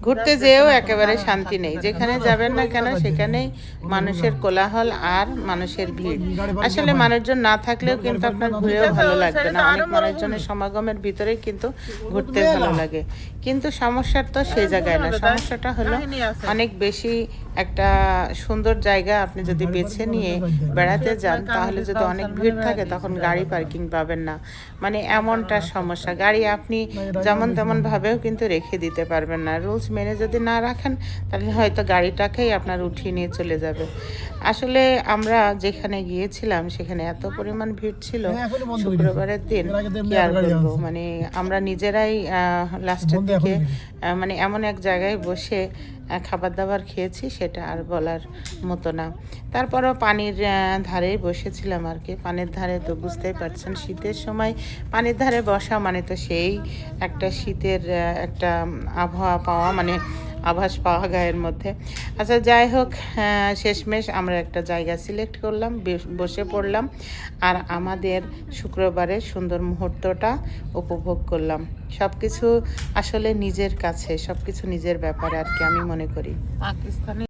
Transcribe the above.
ঘুরতে যেয়েও একেবারে শান্তি নেই, যেখানে যাবেন না কেন সেখানেই মানুষের কোলাহল আর মানুষের ভিড়। আসলে মানুষজন না থাকলেও কিন্তু আপনার ঘুরেও ভালো লাগবে না, অনেক মানুষজনের সমাগমের ভিতরেই কিন্তু ঘুরতে ভালো লাগে। কিন্তু সমস্যার তো সেই জায়গায় না, সমস্যাটা হলো অনেক বেশি একটা সুন্দর জায়গা আপনি যদি বেছে নিয়ে বেড়াতে যান, তাহলে যদি অনেক ভিড় থাকে তখন গাড়ি পার্কিং পাবেন না, মানে এমনটা সমস্যা। গাড়ি আপনি যেমন তেমন ভাবেও কিন্তু রেখে দিতে পারবেন না, রুলস মেনে যদি না রাখেন তাহলে হয়তো গাড়িটাকেই আপনার উঠিয়ে নিয়ে চলে যাবে। আসলে আমরা যেখানে গিয়েছিলাম সেখানে এত পরিমাণ ভিড় ছিল শুক্রবারের দিন, কি আর বলবো, মানে আমরা নিজেরাই লাস্টের দিকে মানে এমন এক জায়গায় বসে খাবার দাবার খেয়েছি সেটা আর বলার মতো না। তারপরও পানির ধারেই বসেছিলাম আর কি। পানির ধারে তো বুঝতেই পারছেন, শীতের সময় পানির ধারে বসা মানে তো সেই একটা শীতের একটা আবহাওয়া পাওয়া, মানে আভাস পাওয়া গায়ের মধ্যে। আচ্ছা যাই হোক, শেষমেশ আমরা একটা জায়গা সিলেক্ট করলাম, বসে পড়লাম আর আমাদের শুক্রবারের সুন্দর মুহূর্তটা উপভোগ করলাম। সব কিছু আসলে নিজের কাছে, সব কিছু নিজের ব্যাপারে আর কি আমি মনে করি। পাকিস্তানে